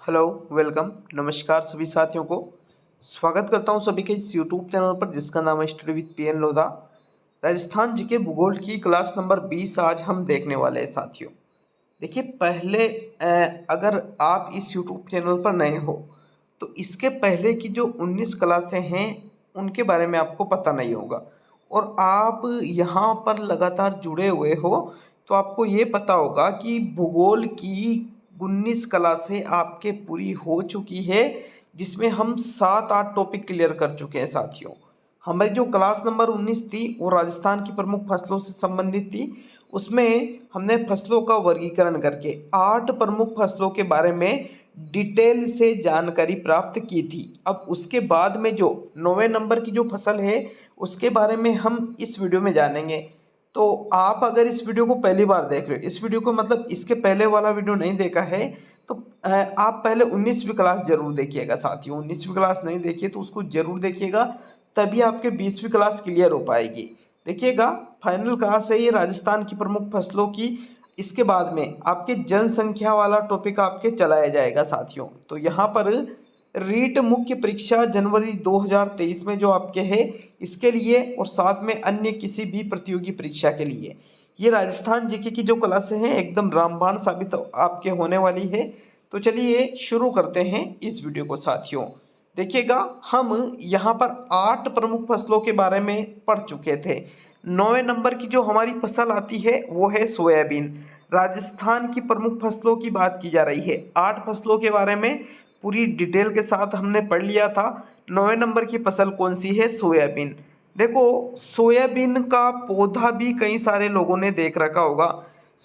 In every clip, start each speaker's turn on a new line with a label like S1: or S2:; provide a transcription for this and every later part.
S1: Hello, welcome, नमस्कार सभी साथियों को। स्वागत करता हूं सभी के इस यूट्यूब चैनल पर जिसका नाम है study with PN Lodha. Rajasthan GK भूगोल की क्लास नंबर 20 आज हम देखने वाले हैं साथियों। देखिए पहले अगर आप इस यूट्यूब चैनल पर नए हो तो इसके पहले की जो 19 क्लासें हैं उनके बारे में आपको पता नहीं होगा, और आप यहाँ पर लगातार जुड़े हुए हो तो आपको ये पता होगा कि भूगोल की 19 क्लासें आपके पूरी हो चुकी है, जिसमें हम 7-8 टॉपिक क्लियर कर चुके हैं साथियों। हमारी जो क्लास नंबर 19 थी वो राजस्थान की प्रमुख फसलों से संबंधित थी। उसमें हमने फसलों का वर्गीकरण करके 8 प्रमुख फसलों के बारे में डिटेल से जानकारी प्राप्त की थी। अब उसके बाद में जो 9वें नंबर की जो फसल है उसके बारे में हम इस वीडियो में जानेंगे। तो आप अगर इस वीडियो को पहली बार देख रहे हो, इस वीडियो को मतलब इसके पहले वाला वीडियो नहीं देखा है तो आप पहले 19वीं क्लास जरूर देखिएगा साथियों। 19वीं क्लास नहीं देखिए तो उसको जरूर देखिएगा, तभी आपके 20वीं क्लास क्लियर हो पाएगी। देखिएगा फाइनल क्लास है ये राजस्थान की प्रमुख फसलों की। इसके बाद में आपके जनसंख्या वाला टॉपिक आपके चलाया जाएगा साथियों। तो यहाँ पर रीट मुख्य परीक्षा जनवरी 2023 में जो आपके है इसके लिए, और साथ में अन्य किसी भी प्रतियोगी परीक्षा के लिए ये राजस्थान जीके की जो क्लासें हैं एकदम रामबाण साबित आपके होने वाली है। तो चलिए शुरू करते हैं इस वीडियो को साथियों। देखिएगा हम यहाँ पर 8 प्रमुख फसलों के बारे में पढ़ चुके थे। 9वें नंबर की जो हमारी फसल आती है वो है सोयाबीन। राजस्थान की प्रमुख फसलों की बात की जा रही है। 8 फसलों के बारे में पूरी डिटेल के साथ हमने पढ़ लिया था। 9वें नंबर की फसल कौन सी है? सोयाबीन। देखो सोयाबीन का पौधा भी कई सारे लोगों ने देख रखा होगा,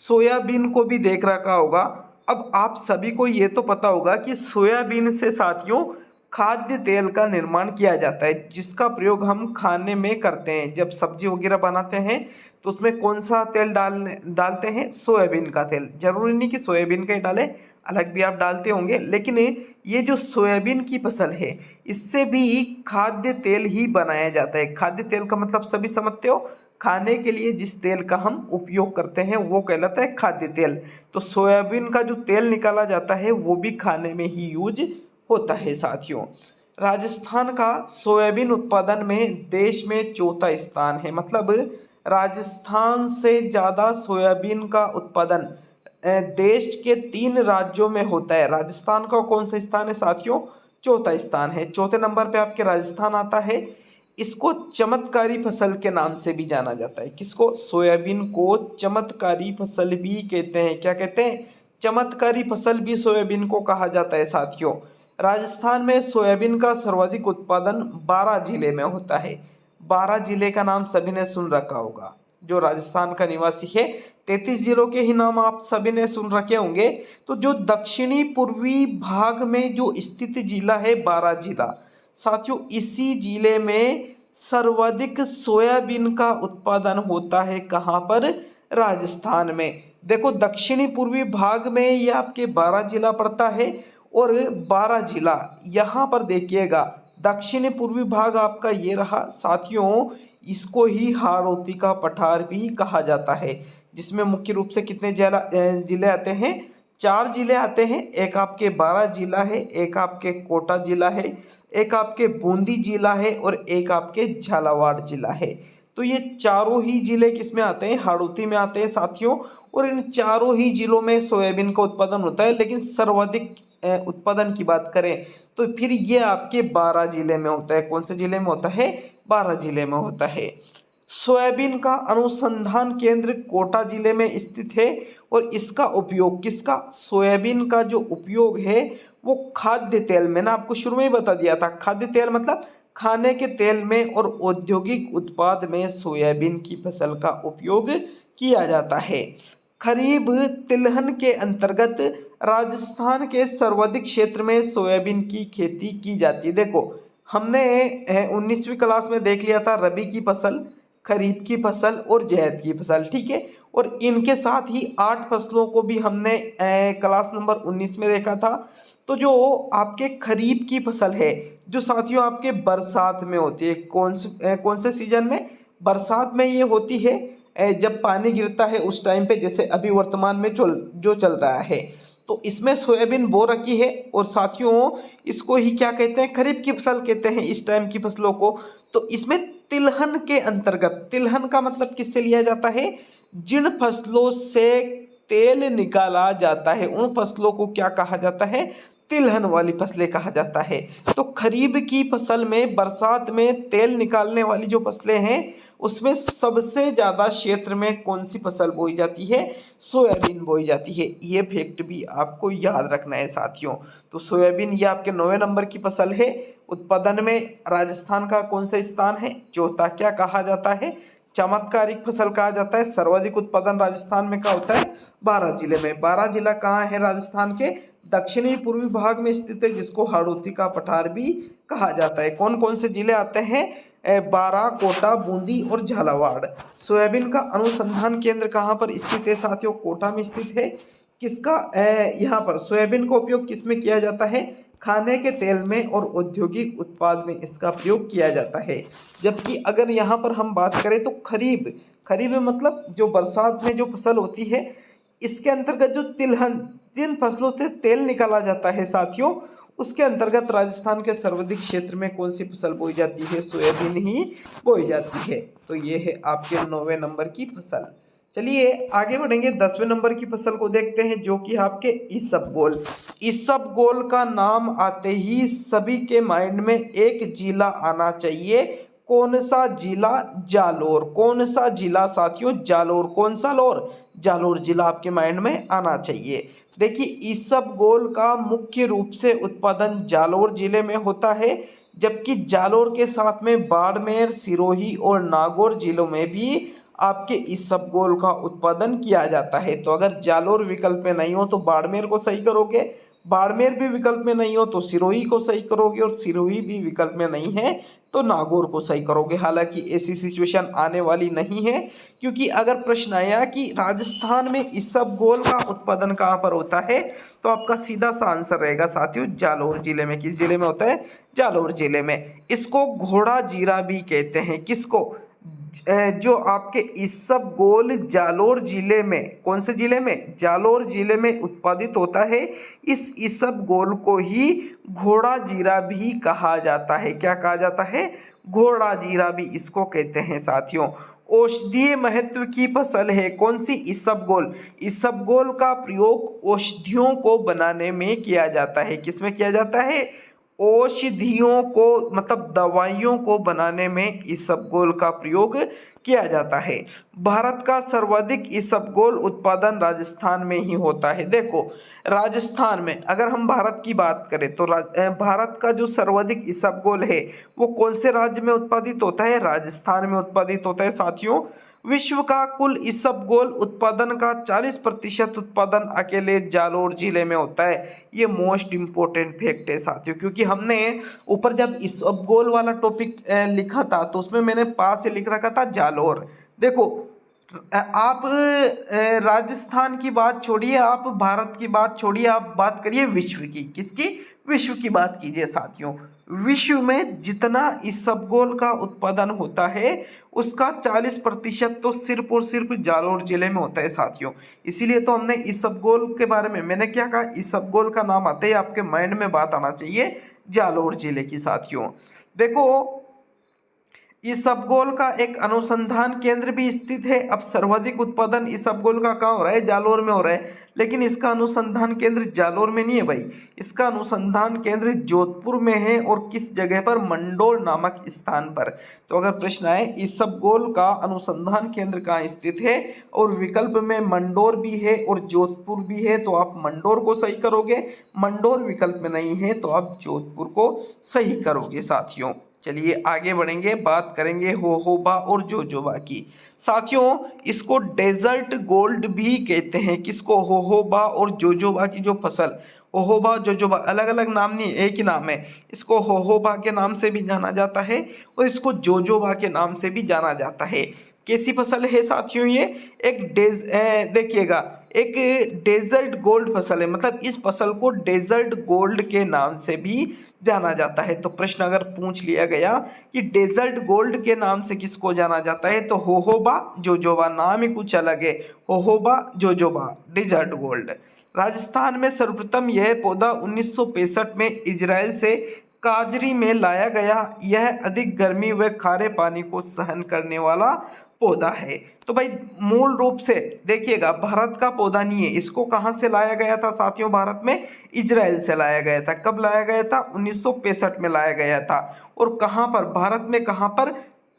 S1: सोयाबीन को भी देख रखा होगा। अब आप सभी को ये तो पता होगा कि सोयाबीन से साथियों खाद्य तेल का निर्माण किया जाता है, जिसका प्रयोग हम खाने में करते हैं। जब सब्जी वगैरह बनाते हैं तो उसमें कौन सा तेल डालते हैं? सोयाबीन का तेल। जरूरी नहीं कि सोयाबीन का ही डालें, अलग भी आप डालते होंगे, लेकिन ये जो सोयाबीन की फसल है इससे भी खाद्य तेल ही बनाया जाता है। खाद्य तेल का मतलब सभी समझते हो, खाने के लिए जिस तेल का हम उपयोग करते हैं वो कहलाता है खाद्य तेल। तो सोयाबीन का जो तेल निकाला जाता है वो भी खाने में ही यूज होता है साथियों। राजस्थान का सोयाबीन उत्पादन में देश में चौथा स्थान है। मतलब राजस्थान से ज़्यादा सोयाबीन का उत्पादन देश के 3 राज्यों में होता है। राजस्थान का कौन सा स्थान है साथियों? चौथा स्थान है। चौथे नंबर पे आपके राजस्थान आता है। इसको चमत्कारी फसल के नाम से भी जाना जाता है। किसको? सोयाबीन को चमत्कारी फसल भी कहते हैं। क्या कहते हैं? चमत्कारी फसल भी सोयाबीन को कहा जाता है साथियों। राजस्थान में सोयाबीन का सर्वाधिक उत्पादन 12 जिले में होता है। 12 जिले का नाम सभी ने सुन रखा होगा। जो राजस्थान का निवासी है 33 जिलों के ही नाम आप सभी ने सुन रखे होंगे। तो जो दक्षिणी पूर्वी भाग में जो स्थित जिला है 12 जिला साथियों, इसी जिले में सर्वाधिक सोयाबीन का उत्पादन होता है। कहाँ पर? राजस्थान में। देखो दक्षिणी पूर्वी भाग में ये आपके 12 जिला पड़ता है, और 12 जिला यहाँ पर देखिएगा दक्षिणी पूर्वी भाग आपका ये रहा साथियों। इसको ही हाड़ौती का पठार भी कहा जाता है, जिसमें मुख्य रूप से कितने जिले आते हैं? 4 जिले आते हैं। एक आपके 12 जिला है, एक आपके कोटा जिला है, एक आपके बूंदी जिला है, और एक आपके झालावाड़ जिला है। तो ये चारों ही जिले किस में आते हैं? हाड़ौती में आते हैं साथियों। और इन चारों ही जिलों में सोयाबीन का उत्पादन होता है, लेकिन सर्वाधिक उत्पादन की बात करें तो फिर ये आपके 12 जिले में होता है। कौन से जिले में होता है? 12 जिले में होता है। सोयाबीन का अनुसंधान केंद्र कोटा जिले में स्थित है, और इसका उपयोग किसका? सोयाबीन का जो उपयोग है वो खाद्य तेल, मैंने आपको शुरू में ही बता दिया था, खाद्य तेल मतलब खाने के तेल में और औद्योगिक उत्पाद में सोयाबीन की फसल का उपयोग किया जाता है। खरीफ तिलहन के अंतर्गत राजस्थान के सर्वाधिक क्षेत्र में सोयाबीन की खेती की जाती है। देखो हमने 19वीं क्लास में देख लिया था रबी की फसल, खरीफ की फसल और जायद की फसल, ठीक है। और इनके साथ ही 8 फसलों को भी हमने क्लास नंबर 19 में देखा था। तो जो आपके खरीफ की फसल है जो साथियों आपके बरसात में होती है, कौन से सीजन में? बरसात में ये होती है, जब पानी गिरता है उस टाइम पे, जैसे अभी वर्तमान में जो चल रहा है। तो इसमें सोयाबीन बो रखी है और साथियों इसको ही क्या कहते हैं, खरीफ की फसल कहते हैं इस टाइम की फसलों को। तो इसमें तिलहन के अंतर्गत, तिलहन का मतलब किससे लिया जाता है, जिन फसलों से तेल निकाला जाता है उन फसलों को क्या कहा जाता है, तिलहन वाली फसलें कहा जाता है। तो खरीफ की फसल में बरसात में तेल निकालने वाली जो फसलें हैं उसमें सबसे ज़्यादा क्षेत्र में कौन सी फसल बोई जाती है, सोयाबीन बोई जाती है। ये फैक्ट भी आपको याद रखना है साथियों। तो सोयाबीन ये आपके 9वें नंबर की फसल है। उत्पादन में राजस्थान का कौन सा स्थान है, चौथा। क्या कहा जाता है, चमत्कारिक फसल कहा जाता है। सर्वाधिक उत्पादन राजस्थान में का होता है, 12 जिले में। 12 जिला कहाँ है राजस्थान के, दक्षिणी पूर्वी भाग में स्थित है, जिसको हाड़ौती का पठार भी कहा जाता है। कौन कौन से जिले आते हैं, बारां, कोटा, बूंदी और झालावाड़। सोयाबीन का अनुसंधान केंद्र कहाँ पर स्थित है साथियों, कोटा में स्थित है। किसका, यहाँ पर सोयाबीन का उपयोग किस में किया जाता है, खाने के तेल में और औद्योगिक उत्पाद में इसका प्रयोग किया जाता है। जबकि अगर यहाँ पर हम बात करें तो खरीफ, खरीफ में मतलब जो बरसात में जो फसल होती है इसके अंतर्गत जो तिलहन, जिन फसलों से तेल निकाला जाता है साथियों, उसके अंतर्गत राजस्थान के सर्वाधिक क्षेत्र में कौन सी फसल बोई जाती है, सोयाबीन ही बोई जाती है। तो ये है आपके 9वें नंबर की फसल। चलिए आगे बढ़ेंगे, 10वें नंबर की फसल को देखते हैं जो कि आपके इसबगोल। इसबगोल का नाम आते ही सभी के माइंड में एक जिला आना चाहिए। कौन सा जिला, जालोर। कौन सा जिला साथियों, जालोर। कौन सा लोर, जालोर जिला आपके माइंड में आना चाहिए। देखिए इसबगोल का मुख्य रूप से उत्पादन जालोर जिले में होता है, जबकि जालोर के साथ में बाड़मेर, सिरोही और नागौर जिलों में भी आपके इसबगोल का उत्पादन किया जाता है। तो अगर जालोर विकल्प में नहीं हो तो बाड़मेर को सही करोगे, बाड़मेर भी विकल्प में नहीं हो तो सिरोही को सही करोगे, और सिरोही भी विकल्प में नहीं है तो नागौर को सही करोगे। हालांकि ऐसी सिचुएशन आने वाली नहीं है, क्योंकि अगर प्रश्न आया कि राजस्थान में इसबगोल का उत्पादन कहाँ पर होता है तो आपका सीधा सा आंसर रहेगा साथियों, जालोर जिले में। किस जिले में होता है, जालोर जिले में। इसको घोड़ा जीरा भी कहते हैं। किसको, जो आपके इसबगोल जालोर जिले में, कौन से जिले में, जालोर जिले में उत्पादित होता है, इस इसबगोल को ही घोड़ा जीरा भी कहा जाता है। क्या कहा जाता है, घोड़ा जीरा भी इसको कहते हैं साथियों। औषधीय महत्व की फसल है कौन सी, इसबगोल। इसबगोल का प्रयोग औषधियों को बनाने में किया जाता है। किसमें किया जाता है, औषधियों को मतलब दवाइयों को बनाने में इसबगोल का प्रयोग किया जाता है। भारत का सर्वाधिक इसबगोल उत्पादन राजस्थान में ही होता है। देखो राजस्थान में अगर हम भारत की बात करें तो भारत का जो सर्वाधिक इसबगोल है वो कौन से राज्य में उत्पादित होता है, राजस्थान में उत्पादित होता है साथियों। विश्व का कुल इसबगोल उत्पादन का 40% उत्पादन अकेले जालोर जिले में होता है। ये मोस्ट इंपोर्टेंट फैक्ट है साथियों, क्योंकि हमने ऊपर जब इसबगोल वाला टॉपिक लिखा था तो उसमें मैंने पास से लिख रखा था जालोर। देखो आप राजस्थान की बात छोड़िए, आप भारत की बात छोड़िए, आप बात करिए विश्व की। किसकी, विश्व की बात कीजिए साथियों। विश्व में जितना इसबगोल का उत्पादन होता है उसका 40% तो सिर्फ और सिर्फ जालोर जिले में होता है साथियों। इसीलिए तो हमने इसबगोल के बारे में मैंने क्या कहा, इसबगोल का नाम आते ही आपके माइंड में बात आना चाहिए जालोर जिले की साथियों। देखो इसबगोल का एक अनुसंधान केंद्र भी स्थित है। अब सर्वाधिक उत्पादन इसबगोल का कहाँ हो रहा है, जालोर में हो रहा है, लेकिन इसका अनुसंधान केंद्र जालोर में नहीं है भाई। इसका अनुसंधान केंद्र जोधपुर में है, और किस जगह पर, मंडोर नामक स्थान पर। तो अगर प्रश्न आए इसबगोल का अनुसंधान केंद्र कहाँ स्थित है और विकल्प में मंडोर भी है और जोधपुर भी है तो आप मंडोर को सही करोगे, मंडोर विकल्प में नहीं है तो आप जोधपुर को सही करोगे साथियों। चलिए आगे बढ़ेंगे, बात करेंगे होहोबा और जोजोबा की। साथियों इसको डेजर्ट गोल्ड भी कहते हैं। किसको, होहोबा और जोजोबा की जो फसल, होहोबा जोजोबा अलग अलग नाम नहीं, एक ही नाम है। इसको होहोबा के नाम से भी जाना जाता है और इसको जोजोबा के नाम से भी जाना जाता है। कैसी फसल है साथियों ये, एक देखिएगा एक डेजर्ट गोल्ड फसल है, मतलब इस फसल को डेजर्ट गोल्ड के नाम से भी जाना जाता है। तो प्रश्न अगर पूछ लिया गया कि डेजर्ट गोल्ड के नाम से किसको जाना जाता है तो होहोबा जोजोबा, नाम ही कुछ अलग है, jojoba jojoba desert gold. Rajasthan में सर्वप्रथम यह पौधा 1965 में इजराइल से काजरी में लाया गया। यह अधिक गर्मी व खारे पानी को सहन करने वाला पौधा है। तो भाई मूल रूप से देखिएगा, भारत का पौधा नहीं है। इसको कहाँ से लाया गया था साथियों? भारत में इजराइल से लाया गया था। कब लाया गया था? 1965 में लाया गया था। और कहाँ पर? भारत में कहाँ पर?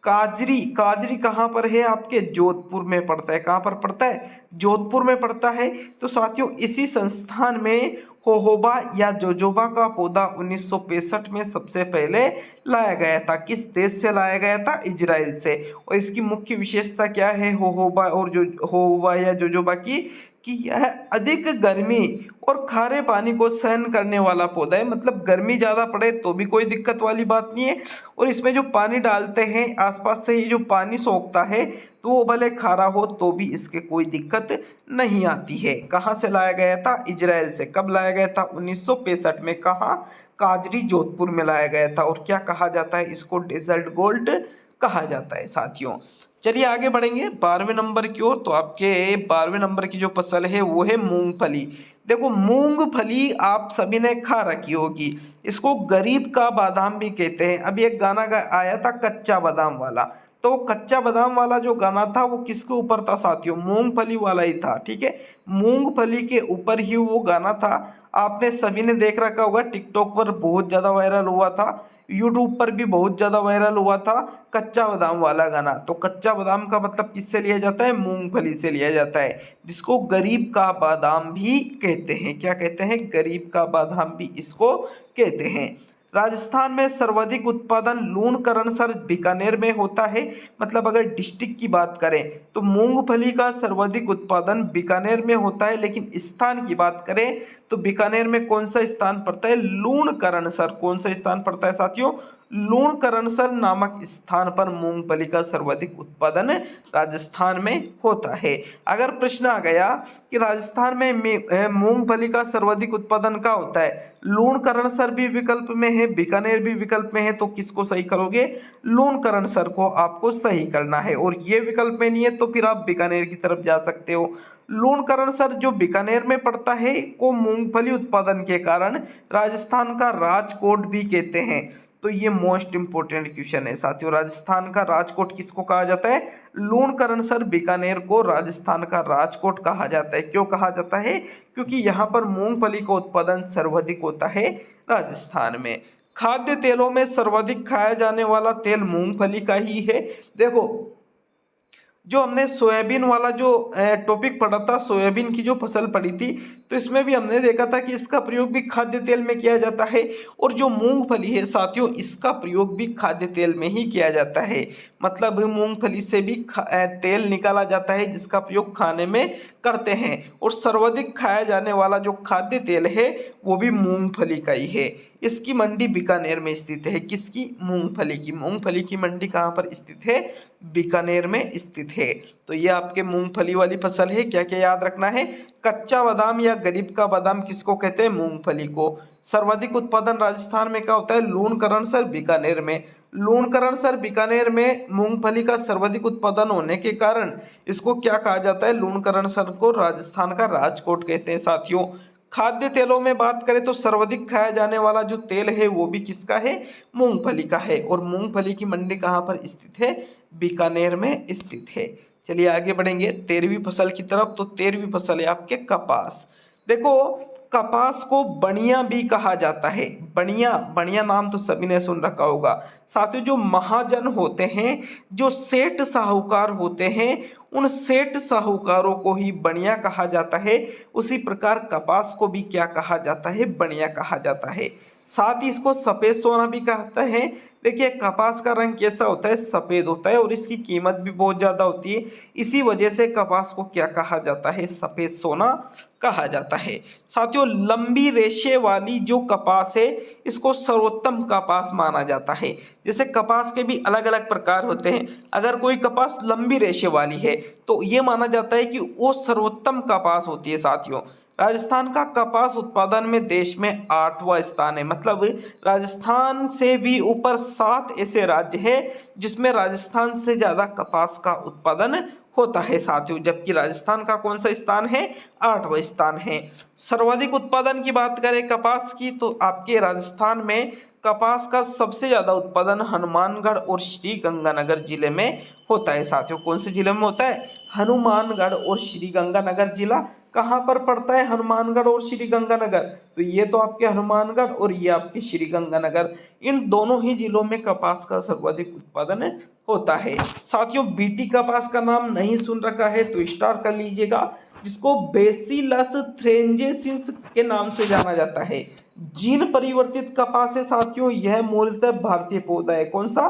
S1: काजरी। काजरी कहाँ पर है? आपके जोधपुर में पड़ता है। कहाँ पर पड़ता है? जोधपुर में पड़ता है। तो साथियों इसी संस्थान में होहोबा या जोजोबा का पौधा 1965 में सबसे पहले लाया गया था। किस देश से लाया गया था? इजराइल से। और इसकी मुख्य विशेषता क्या है होहोबा और जो होहोबा या जोजोबा की? कि यह अधिक गर्मी और खारे पानी को सहन करने वाला पौधा है। मतलब गर्मी ज़्यादा पड़े तो भी कोई दिक्कत वाली बात नहीं है, और इसमें जो पानी डालते हैं आसपास से, ये जो पानी सोखता है तो वो भले खारा हो तो भी इसके कोई दिक्कत नहीं आती है। कहाँ से लाया गया था? इजराइल से। कब लाया गया था? 1965 में। कहाँ? काजरी जोधपुर में लाया गया था। और क्या कहा जाता है इसको? डेजर्ट गोल्ड कहा जाता है साथियों। चलिए आगे बढ़ेंगे 12वें नंबर की ओर। तो आपके 12वें नंबर की जो फसल है वो है मूंगफली। देखो मूंगफली आप सभी ने खा रखी होगी। इसको गरीब का बादाम भी कहते हैं। अभी एक गाना आया था कच्चा बादाम वाला, तो वो कच्चा बादाम वाला जो गाना था वो किसके ऊपर था साथियों? मूंगफली वाला ही था। ठीक है, मूंगफली के ऊपर ही वो गाना था। आपने सभी ने देख रखा होगा, टिकटॉक पर बहुत ज्यादा वायरल हुआ था, यूट्यूब पर भी बहुत ज्यादा वायरल हुआ था कच्चा बादाम वाला गाना। तो कच्चा बादाम का मतलब किससे लिया जाता है? मूंगफली से लिया जाता है, जिसको गरीब का बादाम भी कहते हैं। क्या कहते हैं? गरीब का बादाम भी इसको कहते हैं। राजस्थान में सर्वाधिक उत्पादन लूणकरणसर बीकानेर में होता है। मतलब अगर डिस्ट्रिक्ट की बात करें तो मूंगफली का सर्वाधिक उत्पादन बीकानेर में होता है, लेकिन स्थान की बात करें तो बीकानेर में कौन सा स्थान पड़ता है? लूणकरणसर। कौन सा स्थान पड़ता है साथियों? लूणकरणसर नामक स्थान पर मूंगफली का सर्वाधिक उत्पादन राजस्थान में होता है। अगर प्रश्न आ गया कि राजस्थान में मूंगफली का सर्वाधिक उत्पादन कहाँ होता है? लूणकरणसर भी विकल्प में है, बीकानेर भी विकल्प में है, तो किसको सही करोगे? लूणकरणसर को आपको सही करना है। और ये विकल्प में नहीं है तो फिर आप बीकानेर की तरफ जा सकते हो। लूणकरणसर जो बीकानेर में पड़ता है को मूंगफली उत्पादन के कारण राजस्थान का राजकोट भी कहते हैं। तो ये मोस्ट इंपोर्टेंट क्वेश्चन है साथियों। राजस्थान का राजकोट किसको कहा जाता है? लूणकरणसर बीकानेर को राजस्थान का राजकोट कहा जाता है। क्यों कहा जाता है? क्योंकि यहाँ पर मूंगफली का उत्पादन सर्वाधिक होता है राजस्थान में। खाद्य तेलों में सर्वाधिक खाया जाने वाला तेल मूंगफली का ही है। देखो जो हमने सोयाबीन वाला जो टॉपिक पढ़ा था, सोयाबीन की जो फसल पड़ी थी, तो इसमें भी हमने देखा था कि इसका प्रयोग भी खाद्य तेल में किया जाता है। और जो मूंगफली है साथियों, इसका प्रयोग भी खाद्य तेल में ही किया जाता है। मतलब मूंगफली से भी तेल निकाला जाता है जिसका प्रयोग खाने में करते हैं। और सर्वाधिक खाया जाने वाला जो खाद्य तेल है वो भी मूंगफली का ही है। इसकी मंडी बीकानेर में स्थित है। किसकी? मूंगफली की। मूंगफली की मंडी कहाँ पर स्थित है? बीकानेर में स्थित है। तो ये आपके मूंगफली वाली फसल है। क्या क्या याद रखना है? कच्चा बादाम या गरीब का बादाम किसको कहते हैं? मूंगफली को। सर्वाधिक उत्पादन राजस्थान में क्या होता है? लूणकरणसर बीकानेर में। लूणकरणसर बीकानेर में मूंगफली का सर्वाधिक उत्पादन होने के कारण इसको क्या कहा जाता है? लूणकरणसर को राजस्थान का राजकोट कहते हैं साथियों। खाद्य तेलों में बात करें तो सर्वाधिक खाया जाने वाला जो तेल है वो भी किसका है? मूंगफली का है। और मूंगफली की मंडी कहाँ पर स्थित है? बीकानेर में स्थित है। चलिए आगे बढ़ेंगे 13वीं फसल की तरफ। तो 13वीं फसल है आपके कपास। देखो कपास को बनिया भी कहा जाता है। बनिया, बनिया नाम तो सभी ने सुन रखा होगा साथियों। जो महाजन होते हैं, जो सेठ साहूकार होते हैं, उन सेठ साहूकारों को ही बनिया कहा जाता है। उसी प्रकार कपास को भी क्या कहा जाता है? बनिया कहा जाता है। साथ ही इसको सफेद सोना भी कहते हैं। देखिए कपास का रंग कैसा होता है? सफेद होता है, और इसकी कीमत भी बहुत ज्यादा होती है। इसी वजह से कपास को क्या कहा जाता है? सफेद सोना कहा जाता है। साथियों लंबी रेशे वाली जो कपास है इसको सर्वोत्तम कपास माना जाता है। जैसे कपास के भी अलग अलग प्रकार होते हैं। अगर कोई कपास लंबी रेशे वाली है तो ये माना जाता है कि वो सर्वोत्तम कपास होती है साथियों। राजस्थान का कपास उत्पादन में देश में 8वां स्थान है। मतलब राजस्थान से भी ऊपर 7 ऐसे राज्य हैं जिसमें राजस्थान से ज्यादा कपास का उत्पादन होता है साथियों, जबकि राजस्थान का कौन सा स्थान है, 8वां स्थान है। सर्वाधिक उत्पादन की बात करें कपास की, तो आपके राजस्थान में कपास का सबसे ज्यादा उत्पादन हनुमानगढ़ और श्री गंगानगर जिले में होता है साथियों। कौन से जिले में होता है, हनुमानगढ़ और श्री गंगानगर जिला। कहाँ पर पड़ता है हनुमानगढ़ और श्री गंगानगर, तो ये तो आपके हनुमानगढ़ और ये आपके श्री गंगानगर, इन दोनों ही जिलों में कपास का सर्वाधिक उत्पादन होता है साथियों। बीटी कपास का नाम नहीं सुन रखा है तो स्टार कर लीजिएगा, जिसको बेसिलस थ्रेंजेसिस के नाम से जाना जाता है। जीन परिवर्तित कपास है साथियों, यह मूलतः भारतीय पौधा है। कौन सा,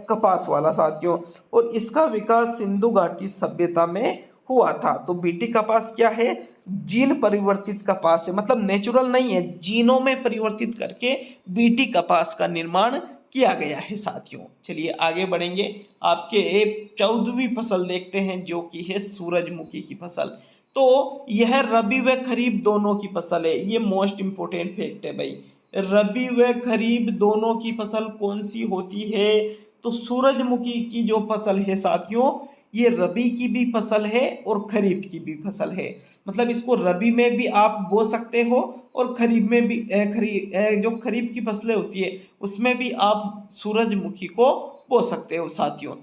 S1: कपास वाला साथियों, और इसका विकास सिंधु घाटी सभ्यता में हुआ था। तो बीटी कपास क्या है, जीन परिवर्तित कपास है, मतलब नेचुरल नहीं है, जीनों में परिवर्तित करके बीटी कपास का निर्माण किया गया है साथियों। चलिए आगे बढ़ेंगे, आपके 14वीं फसल देखते हैं जो कि है सूरजमुखी की फसल। तो यह रबी व खरीफ दोनों की फसल है, ये मोस्ट इंपोर्टेंट फैक्ट है भाई। रबी व खरीफ दोनों की फसल कौन सी होती है, तो सूरजमुखी की जो फसल है साथियों, ये रबी की भी फसल है और खरीफ की भी फसल है। मतलब इसको रबी में भी आप बो सकते हो और खरीफ में भी जो खरीफ की फसलें होती है उसमें भी आप सूरजमुखी को बो सकते हो साथियों।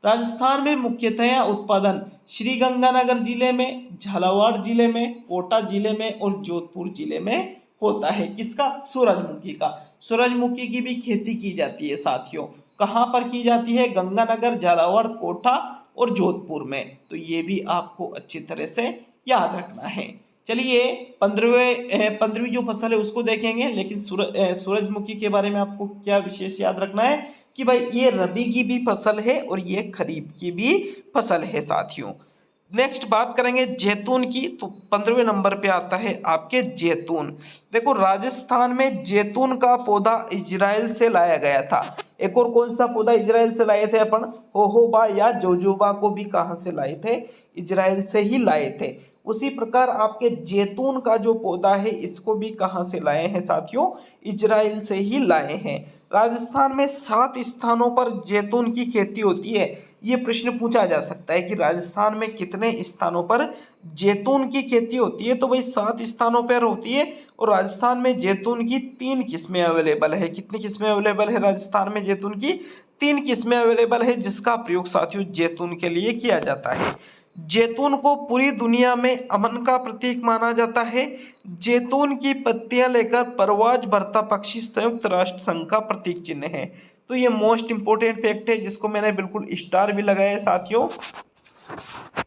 S1: राजस्थान में मुख्यतः उत्पादन श्रीगंगानगर जिले में, झालावाड़ जिले में, कोटा जिले में और जोधपुर जिले में होता है। किसका, सूरजमुखी का। सूरजमुखी की भी खेती की जाती है साथियों। कहाँ पर की जाती है, गंगानगर, झालावाड़, कोटा और जोधपुर में। तो ये भी आपको अच्छी तरह से याद रखना है। चलिए 15वीं जो फसल है उसको देखेंगे, लेकिन सूरजमुखी के बारे में आपको क्या विशेष याद रखना है कि भाई ये रबी की भी फसल है और ये खरीफ की भी फसल है साथियों। नेक्स्ट बात करेंगे जैतून की, तो 15वें नंबर पे आता है आपके जैतून। देखो राजस्थान में जैतून का पौधा इजराइल से लाया गया था। एक और कौन सा पौधा इजराइल से लाए थे अपन, होहोबा या जोजोबा को भी कहाँ से लाए थे, इजराइल से ही लाए थे। उसी प्रकार आपके जैतून का जो पौधा है इसको भी कहाँ से लाए हैं साथियों, इजराइल से ही लाए हैं। राजस्थान में 7 स्थानों पर जैतून की खेती होती है। ये प्रश्न पूछा जा सकता है कि राजस्थान में कितने स्थानों पर जैतून की खेती होती है, तो भाई 7 स्थानों पर होती है। और राजस्थान में जैतून की 3 किस्में अवेलेबल है। कितनी किस्में अवेलेबल है राजस्थान में, जैतून की 3 किस्में अवेलेबल है, जिसका प्रयोग साथियों जैतून के लिए किया जाता है। जैतून को पूरी दुनिया में अमन का प्रतीक माना जाता है। जैतून की पत्तियां लेकर परवाज भरता पक्षी संयुक्त राष्ट्र संघ का प्रतीक चिन्ह है। तो ये मोस्ट इंपोर्टेंट फैक्ट है, जिसको मैंने बिल्कुल स्टार भी लगाया है साथियों।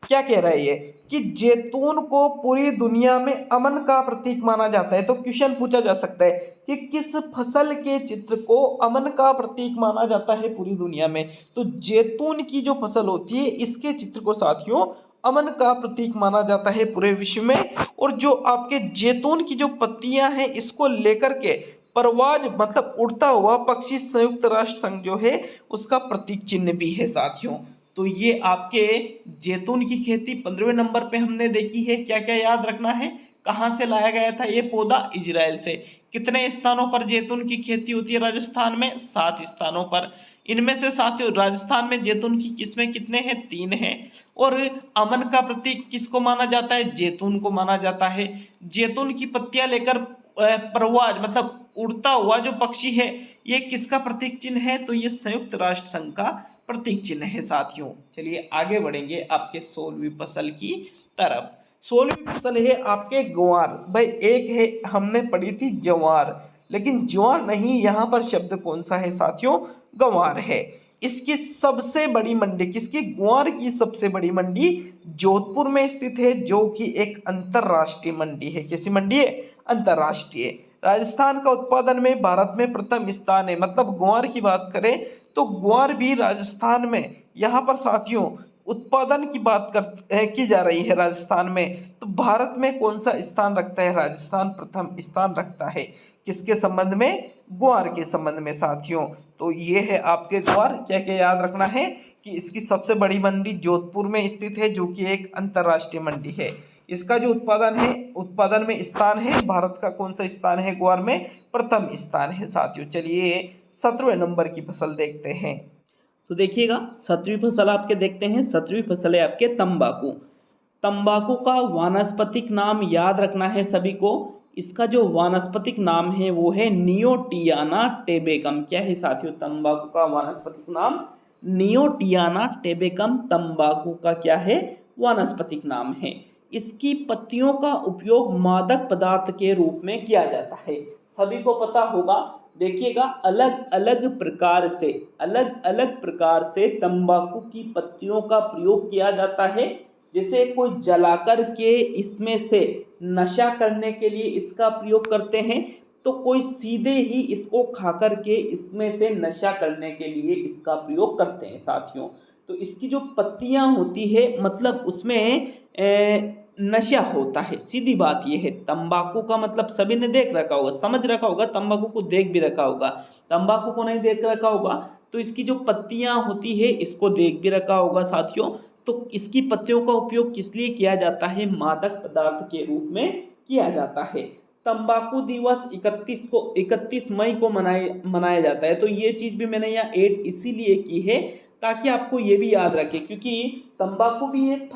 S1: क्या कह रहा है ये कि जैतून को पूरी दुनिया में अमन का प्रतीक माना जाता है। तो क्वेश्चन पूछा जा सकता है कि किस फसल के चित्र को अमन का प्रतीक माना जाता है पूरी दुनिया में, तो जैतून की जो फसल होती है इसके चित्र को साथियों अमन का प्रतीक माना जाता है पूरे विश्व में। और जो आपके जैतून की जो पत्तियां हैं इसको लेकर के परवाज मतलब उड़ता हुआ पक्षी संयुक्त राष्ट्र संघ जो है उसका प्रतीक चिन्ह भी है साथियों। तो ये आपके जैतून की खेती 15वें नंबर पे हमने देखी है। क्या क्या याद रखना है, कहाँ से लाया गया था ये पौधा, इजराइल से। कितने स्थानों पर जैतून की खेती होती है राजस्थान में, 7 स्थानों पर। इनमें से साथियों राजस्थान में जैतून की किस्में कितने हैं, 3 हैं। और अमन का प्रतीक किसको माना जाता है, जैतून को माना जाता है। जैतून की पत्तियां लेकर परवाज मतलब उड़ता हुआ जो पक्षी है ये किसका प्रतीक चिन्ह है, तो ये संयुक्त राष्ट्र संघ का प्रतीक चिन्ह है साथियों। चलिए आगे बढ़ेंगे आपके 16वीं फसल की तरफ। 16वीं फसल है आपके ग्वार। भाई एक है हमने पढ़ी थी जवार, लेकिन ज्वार नहीं, यहाँ पर शब्द कौन सा है साथियों, गंवार है। इसकी सबसे बड़ी मंडी किसकी, ग्वार की सबसे बड़ी मंडी जोधपुर में स्थित है, जो कि एक अंतरराष्ट्रीय मंडी है। कैसी मंडी है, अंतरराष्ट्रीय। राजस्थान का उत्पादन में भारत में प्रथम स्थान है। मतलब ग्वार की बात करें तो ग्वार भी राजस्थान में, यहाँ पर साथियों उत्पादन की बात की जा रही है राजस्थान में, तो भारत में कौन सा स्थान रखता है, राजस्थान प्रथम स्थान रखता है। किसके संबंध में, ग्वार के संबंध में साथियों। तो ये है आपके ग्वार। क्या क्या याद रखना है कि इसकी सबसे बड़ी मंडी जोधपुर में स्थित है, जो कि एक अंतरराष्ट्रीय मंडी है। इसका जो उत्पादन में स्थान है, भारत का कौन सा स्थान है, ग्वार में प्रथम स्थान है साथियों। चलिए 17वें नंबर की फसल देखते हैं। तो देखिएगा 7वीं फसल आपके देखते हैं, 7वीं फसल है आपके तंबाकू। तंबाकू का वानस्पतिक नाम याद रखना है सभी को। इसका जो वानस्पतिक नाम है वो है नियोटियाना टेबेकम। क्या है साथियों? तंबाकू का वानस्पतिक नाम नियोटियाना टेबेकम तंबाकू का क्या है? वानस्पतिक नाम है। इसकी पत्तियों का उपयोग मादक पदार्थ के रूप में किया जाता है। सभी को पता होगा, देखिएगा अलग अलग प्रकार से तंबाकू की पत्तियों का प्रयोग किया जाता है। जैसे कोई जलाकर के इसमें से नशा करने के लिए इसका प्रयोग करते हैं, तो कोई सीधे ही इसको खाकर के इसमें से नशा करने के लिए इसका प्रयोग करते हैं साथियों। तो इसकी जो पत्तियां होती है मतलब उसमें नशा होता है, सीधी बात यह है। तंबाकू का मतलब सभी ने देख रखा होगा, समझ रखा होगा, तंबाकू को देख भी रखा होगा। तंबाकू को नहीं देख रखा होगा तो इसकी जो पत्तियां होती है इसको देख भी रखा होगा साथियों। तो इसकी पत्तियों का उपयोग किस लिए किया जाता है? मादक पदार्थ के रूप में किया जाता है। तंबाकू दिवस 31 मई को मनाया जाता है। तो ये चीज़ भी मैंने यहाँ ऐड इसीलिए की है ताकि आपको ये भी याद रखे, क्योंकि तंबाकू भी एक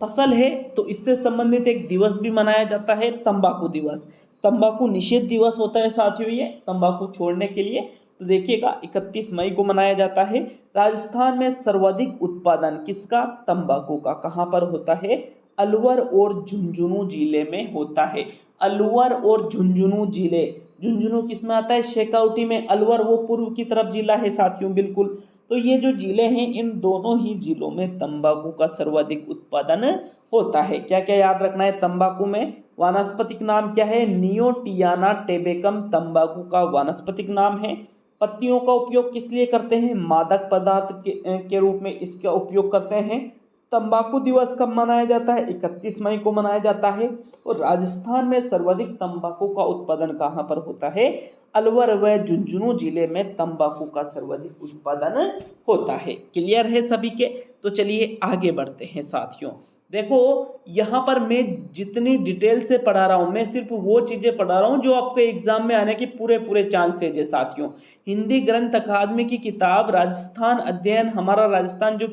S1: फसल है तो इससे संबंधित एक दिवस भी मनाया जाता है, तंबाकू दिवस। तंबाकू निषेध दिवस होता है साथियों, ये तंबाकू छोड़ने के लिए। तो देखिएगा 31 मई को मनाया जाता है। राजस्थान में सर्वाधिक उत्पादन किसका? तंबाकू का। कहाँ पर होता है? अलवर और झुंझुनू जिले में होता है। अलवर और झुंझुनू जिले, झुंझुनू किस में आता है? शेखावटी में। अलवर वो पूर्व की तरफ जिला है साथियों, बिल्कुल। तो ये जो जिले हैं इन दोनों ही जिलों में तंबाकू का सर्वाधिक उत्पादन होता है। क्या क्या याद रखना है तंबाकू में? वानस्पतिक नाम क्या है? नियोटियाना टेबेकम तंबाकू का वानस्पतिक नाम है। पत्तियों का उपयोग किस लिए करते हैं? मादक पदार्थ के रूप में इसका उपयोग करते हैं। तंबाकू दिवस कब मनाया जाता है? 31 मई को मनाया जाता है। और राजस्थान में सर्वाधिक तंबाकू का उत्पादन कहाँ पर होता है? अलवर व झुंझुनू जिले में तंबाकू का सर्वाधिक उत्पादन होता है। क्लियर है सभी के? तो चलिए आगे बढ़ते हैं साथियों। देखो यहाँ पर मैं जितनी डिटेल से पढ़ा रहा हूँ, मैं सिर्फ वो चीज़ें पढ़ा रहा हूँ जो आपके एग्जाम में आने की पूरे चांसेज है साथियों। हिंदी ग्रंथ अकादमी की किताब राजस्थान अध्ययन, हमारा राजस्थान जो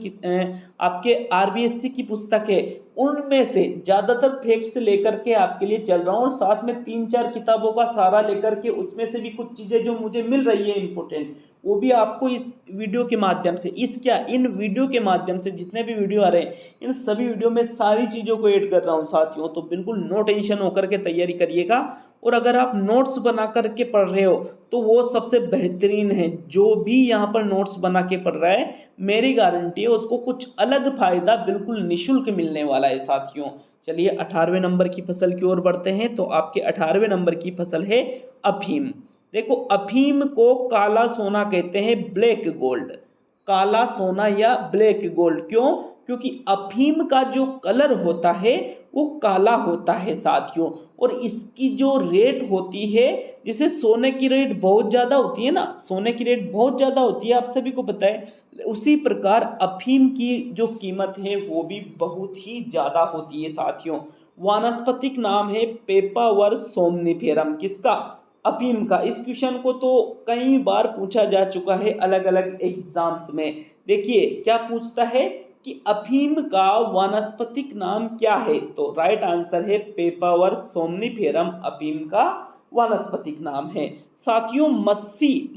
S1: आपके आरबीएससी की पुस्तक है, उनमें से ज़्यादातर फैक्ट्स लेकर के आपके लिए चल रहा हूँ और साथ में 3-4 किताबों का सहारा लेकर के उसमें से भी कुछ चीज़ें जो मुझे मिल रही है इंपॉर्टेंट, वो भी आपको इस वीडियो के माध्यम से इन वीडियो के माध्यम से जितने भी वीडियो आ रहे हैं इन सभी वीडियो में सारी चीज़ों को ऐड कर रहा हूँ साथियों। तो बिल्कुल नो टेंशन होकर के तैयारी करिएगा। और अगर आप नोट्स बना करके पढ़ रहे हो तो वो सबसे बेहतरीन है। जो भी यहाँ पर नोट्स बना के पढ़ रहा है, मेरी गारंटी है उसको कुछ अलग फायदा बिल्कुल निःशुल्क मिलने वाला है साथियों। चलिए 18वें नंबर की फसल की ओर बढ़ते हैं। तो आपके 18वें नंबर की फसल है अफीम। देखो अफीम को काला सोना कहते हैं, ब्लैक गोल्ड। काला सोना या ब्लैक गोल्ड क्यों? क्योंकि अफीम का जो कलर होता है वो काला होता है साथियों। और इसकी जो रेट होती है, जैसे सोने की रेट बहुत ज़्यादा होती है ना, सोने की रेट बहुत ज़्यादा होती है, आप सभी को पता है, उसी प्रकार अफीम की जो कीमत है वो भी बहुत ही ज़्यादा होती है साथियों। वानस्पतिक नाम है पेपावर सोमनिफेरम। किसका? अफीम का। इस क्वेश्चन को तो कई बार पूछा जा चुका है अलग अलग एग्जाम्स में। देखिए क्या पूछता है कि अफीम का वानस्पतिक नाम क्या है? तो राइट आंसर है पेपावर सोमनिफेरम अफीम का वानस्पतिक नाम है साथियों।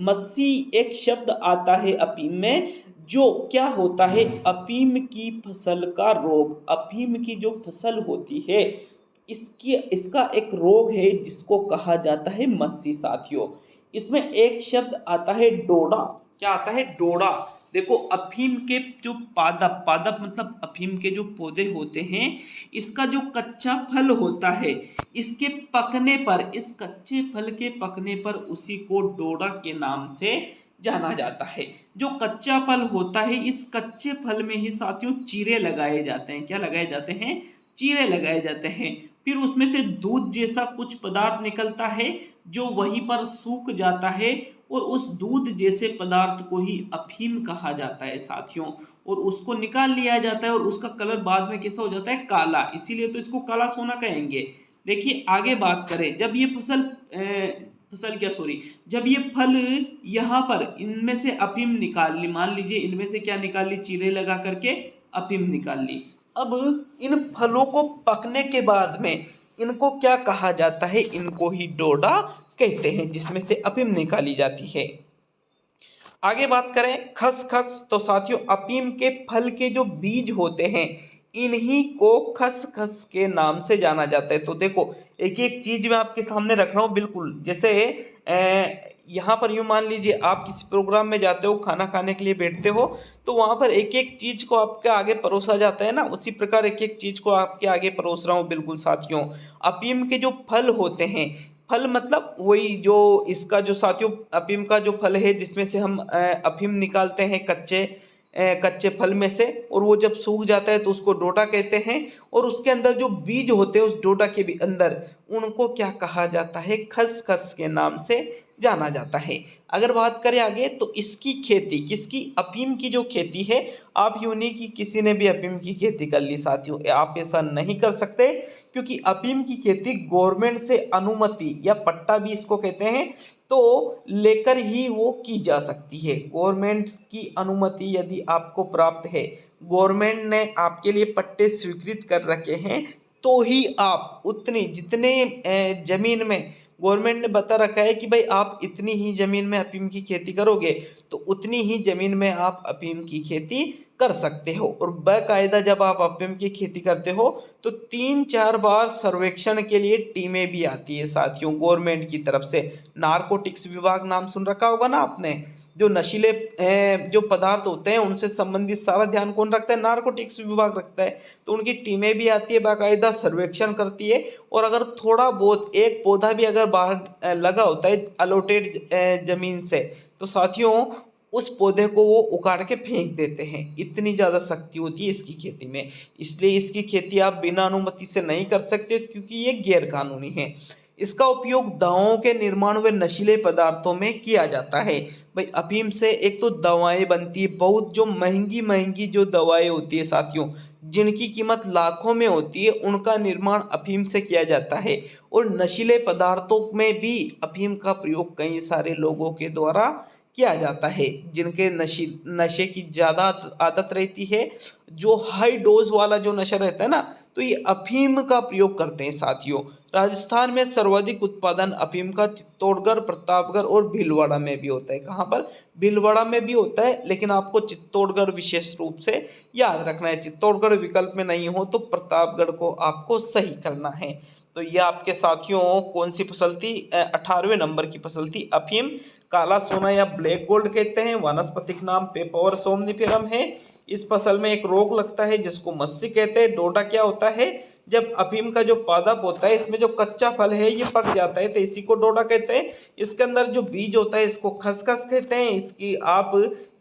S1: मस्सी एक शब्द आता है अफीम में, जो क्या होता है? अफीम की फसल का रोग। अफीम की जो फसल होती है इसका एक रोग है जिसको कहा जाता है मस्सी साथियों। इसमें एक शब्द आता है डोडा। क्या आता है? डोडा। देखो अफीम के जो पादप मतलब अफीम के जो पौधे होते हैं, इसका जो कच्चा फल होता है, इसके पकने पर, इस कच्चे फल के पकने पर उसी को डोडा के नाम से जाना जाता है। जो कच्चा फल होता है, इस कच्चे फल में ही साथियों चीरे लगाए जाते हैं। क्या लगाए जाते हैं? चीरे लगाए जाते हैं। फिर उसमें से दूध जैसा कुछ पदार्थ निकलता है जो वहीं पर सूख जाता है और उस दूध जैसे पदार्थ को ही अफीम कहा जाता है साथियों। और उसको निकाल लिया जाता है और उसका कलर बाद में कैसा हो जाता है? काला। इसीलिए तो इसको काला सोना कहेंगे। देखिए आगे बात करें, जब ये फसल
S2: फसल क्या सॉरी जब ये फल यहाँ पर इनमें से अफीम निकाल ली, मान लीजिए इनमें से क्या निकाल ली, चीरे लगा करके अफीम निकाल ली। अब इन फलों को पकने के बाद में इनको क्या कहा जाता है, इनको ही डोडा कहते हैं, जिसमें से अफीम निकाली जाती है। आगे बात करें खसखस, तो साथियों अफीम के फल के जो बीज होते हैं इन्हीं को खसखस के नाम से जाना जाता है। तो देखो एक एक चीज मैं आपके सामने रख रहा हूँ, बिल्कुल जैसे यहाँ पर यूँ मान लीजिए आप किसी प्रोग्राम में जाते हो, खाना खाने के लिए बैठते हो, तो वहाँ पर एक एक चीज को आपके आगे परोसा जाता है ना, उसी प्रकार एक एक चीज को आपके आगे परोस रहा हूँ। बिल्कुल साथियों अफीम के जो फल होते हैं, फल मतलब वही जो इसका जो साथियों अफीम का जो फल है जिसमें से हम अफीम निकालते हैं कच्चे फल में से, और वो जब सूख जाता है तो उसको डोडा कहते हैं। और उसके अंदर जो बीज होते हैं उस डोडा के भी अंदर, उनको क्या कहा जाता है, खसखस के नाम से जाना जाता है। अगर बात करें आगे तो इसकी खेती किसकी, अफीम की जो खेती है, आप यूं नहीं कि किसी ने भी अफीम की खेती कर ली साथियों, आप ऐसा नहीं कर सकते, क्योंकि अफीम की खेती गवर्नमेंट से अनुमति या पट्टा भी इसको कहते हैं, तो लेकर ही वो की जा सकती है। गवर्नमेंट की अनुमति यदि आपको प्राप्त है, गवर्नमेंट ने आपके लिए पट्टे स्वीकृत कर रखे हैं, तो ही आप उतनी जितने जमीन में गवर्नमेंट ने बता रखा है कि भाई आप इतनी ही जमीन में अफीम की खेती करोगे, तो उतनी ही जमीन में आप अफीम की खेती कर सकते हो। और बाकायदा जब आप अफीम की खेती करते हो तो 3-4 बार सर्वेक्षण के लिए टीमें भी आती है साथियों गवर्नमेंट की तरफ से। नारकोटिक्स विभाग नाम सुन रखा होगा ना आपने, जो नशीले जो पदार्थ होते हैं उनसे संबंधित सारा ध्यान कौन रखता है, नारकोटिक्स विभाग रखता है। तो उनकी टीमें भी आती है, बाकायदा सर्वेक्षण करती है, और अगर थोड़ा बहुत एक पौधा भी अगर बाहर लगा होता है अलॉटेड जमीन से, तो साथियों उस पौधे को वो उखाड़ के फेंक देते हैं। इतनी ज़्यादा शक्ति होती है इसकी खेती में, इसलिए इसकी खेती आप बिना अनुमति से नहीं कर सकते, क्योंकि ये गैर कानूनी है। इसका उपयोग दवाओं के निर्माण व नशीले पदार्थों में किया जाता है। भाई अफीम से एक तो दवाएं बनती है, बहुत जो महंगी महंगी जो दवाएं होती है साथियों, जिनकी कीमत लाखों में होती है, उनका निर्माण अफीम से किया जाता है। और नशीले पदार्थों में भी अफीम का प्रयोग कई सारे लोगों के द्वारा किया जाता है, जिनके नशे की ज़्यादा आदत रहती है, जो हाई डोज वाला जो नशा रहता है ना, तो ये अफीम का प्रयोग करते हैं साथियों। राजस्थान में सर्वाधिक उत्पादन अफीम का चित्तौड़गढ़, प्रतापगढ़ और भीलवाड़ा में भी होता है। कहाँ पर, भीलवाड़ा में भी होता है, लेकिन आपको चित्तौड़गढ़ विशेष रूप से याद रखना है। चित्तौड़गढ़ विकल्प में नहीं हो तो प्रतापगढ़ को आपको सही करना है। तो ये आपके साथियों कौन सी फसल थी, 18वें नंबर की फसल थी अफीम। काला सोना या ब्लैक गोल्ड कहते हैं, वानस्पतिक नाम पेपावर सोमनिफेरम है। इस फसल में एक रोग लगता है जिसको मस्सी कहते हैं। डोडा क्या होता है, जब अफीम का जो पादप होता है इसमें जो कच्चा फल है ये पक जाता है, तो इसी को डोडा कहते हैं। इसके अंदर जो बीज होता है इसको खसखस कहते हैं। इसकी आप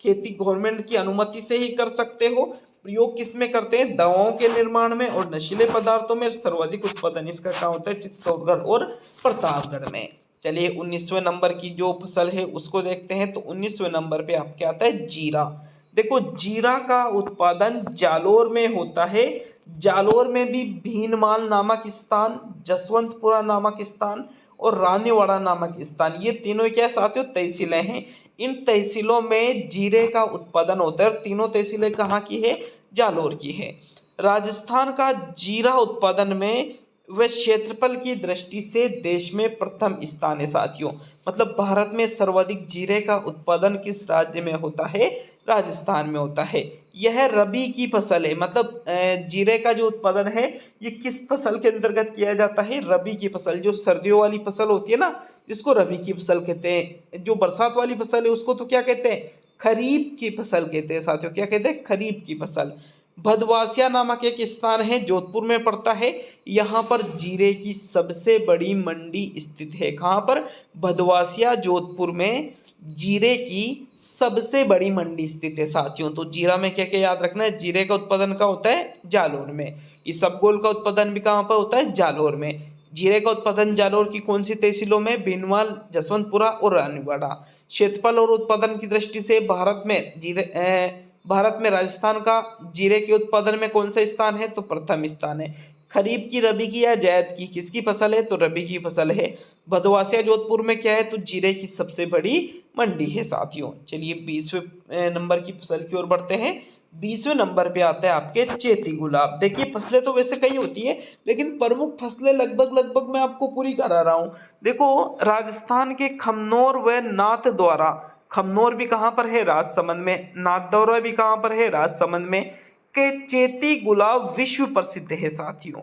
S2: खेती गवर्नमेंट की अनुमति से ही कर सकते हो। प्रयोग किस में करते हैं, दवाओं के निर्माण में और नशीले पदार्थों में। सर्वाधिक उत्पादन इसका कहाँ होता है, चित्तौड़गढ़ और प्रतापगढ़ में। चलिए 19वें नंबर की जो फसल है उसको देखते हैं। तो 19वें नंबर पे आपके आता है जीरा। देखो जीरा का उत्पादन जालोर में होता है। जालोर में भी भीनमाल नामक स्थान, जसवंतपुरा नामक स्थान और रानीवाड़ा नामक स्थान, ये तीनों क्या साथियों तहसीलें हैं। इन तहसीलों में जीरे का उत्पादन होता है, और तीनों तहसीलें कहाँ की है, जालोर की है। राजस्थान का जीरा उत्पादन में व क्षेत्रफल की दृष्टि से देश में प्रथम स्थान है साथियों। मतलब भारत में सर्वाधिक जीरे का उत्पादन किस राज्य में होता है, राजस्थान में होता है। यह रबी की फसल है, मतलब जीरे का जो उत्पादन है ये किस फसल के अंतर्गत किया जाता है, रबी की फसल। जो सर्दियों वाली फसल होती है ना, जिसको रबी की फसल कहते हैं। जो बरसात वाली फसल है उसको तो क्या कहते हैं, खरीफ की फसल कहते हैं साथियों। क्या कहते हैं, खरीफ की फसल। भदवासिया नामक एक स्थान है, जोधपुर में पड़ता है। यहाँ पर जीरे की सबसे बड़ी मंडी स्थित है। कहाँ पर, भदवासिया जोधपुर में जीरे की सबसे बड़ी मंडी स्थित है साथियों। तो जीरा में क्या क्या याद रखना है, जीरे का उत्पादन कहाँ होता है, जालोर में। इसबगोल का उत्पादन भी कहाँ पर होता है, जालोर में। जीरे का उत्पादन जालोर की कौन सी तहसीलों में, भीनमाल, जसवंतपुरा और रानीवाड़ा। क्षेत्रफल और उत्पादन की दृष्टि से भारत में राजस्थान का जीरे के उत्पादन में कौन सा स्थान है, तो प्रथम स्थान है।
S1: खरीफ की, रबी की या जायद की, किसकी फसल है? तो रबी की फसल है। भदवासिया जोधपुर में क्या है? तो जीरे की सबसे बड़ी मंडी है साथियों। चलिए 20वें नंबर की फसल की ओर बढ़ते हैं। 20वें नंबर पे आता है आपके चेती गुलाब। देखिए फसलें तो वैसे कई होती है, लेकिन प्रमुख फसलें लगभग मैं आपको पूरी करा रहा हूँ। देखो राजस्थान के खमनोर व नाथद्वारा, खमनोर भी कहाँ पर है? राजसमंद में। नाथद्वारा भी कहाँ पर है? राजसमंद में। के चेती गुलाब विश्व प्रसिद्ध है साथियों।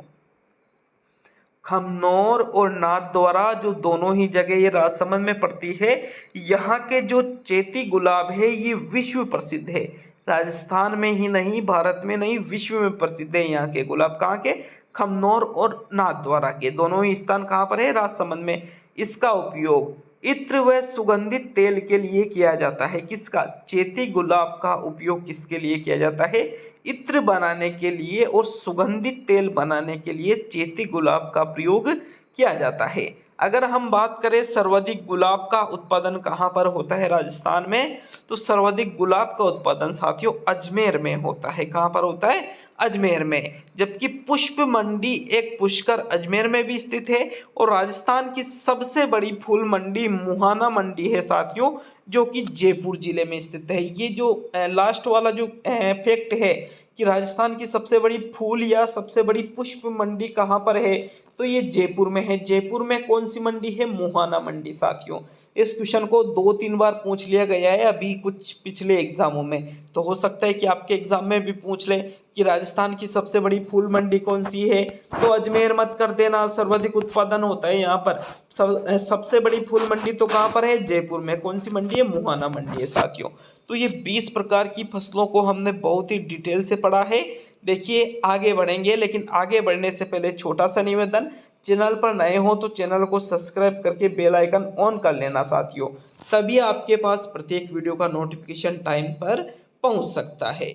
S1: खमनोर और नाथद्वारा जो दोनों ही जगह ये राजसमंद में पड़ती है, यहाँ के जो चेती गुलाब है ये विश्व प्रसिद्ध है। राजस्थान में ही नहीं, भारत में नहीं, विश्व में प्रसिद्ध है यहाँ के गुलाब। कहाँ के? खमनोर और नाथद्वारा के, दोनों ही स्थान कहाँ पर है? राजसमंद में। इसका उपयोग इत्र व सुगंधित तेल के लिए किया जाता है। किसका? चेती गुलाब का उपयोग किसके लिए किया जाता है? इत्र बनाने के लिए और सुगंधित तेल बनाने के लिए चेती गुलाब का प्रयोग किया जाता है। अगर हम बात करें सर्वाधिक गुलाब का उत्पादन कहाँ पर होता है राजस्थान में, तो सर्वाधिक गुलाब का उत्पादन साथियों अजमेर में होता है। कहाँ पर होता है? अजमेर में। जबकि पुष्प मंडी एक पुष्कर अजमेर में भी स्थित है, और राजस्थान की सबसे बड़ी फूल मंडी मुहाना मंडी है साथियों, जो कि जयपुर जिले में स्थित है। ये जो लास्ट वाला जो फैक्ट है कि राजस्थान की सबसे बड़ी फूल या सबसे बड़ी पुष्प मंडी कहाँ पर है, तो ये जयपुर में है। जयपुर में कौन सी मंडी है? मुहाना मंडी साथियों। इस क्वेश्चन को 2-3 बार पूछ लिया गया है अभी कुछ पिछले एग्जामों में, तो हो सकता है कि आपके एग्जाम में भी पूछ ले कि राजस्थान की सबसे बड़ी फूल मंडी कौन सी है, तो अजमेर मत कर देना, सर्वाधिक उत्पादन होता है यहाँ पर। सबसे बड़ी फूल मंडी तो कहाँ पर है? जयपुर में। कौन सी मंडी है? मुहाना मंडी है साथियों। तो ये 20 प्रकार की फसलों को हमने बहुत ही डिटेल से पढ़ा है। देखिए आगे बढ़ेंगे, लेकिन आगे बढ़ने से पहले छोटा सा निवेदन, चैनल पर नए हो तो चैनल को सब्सक्राइब करके बेल आइकन ऑन कर लेना साथियों, तभी आपके पास प्रत्येक वीडियो का नोटिफिकेशन टाइम पर पहुंच सकता है।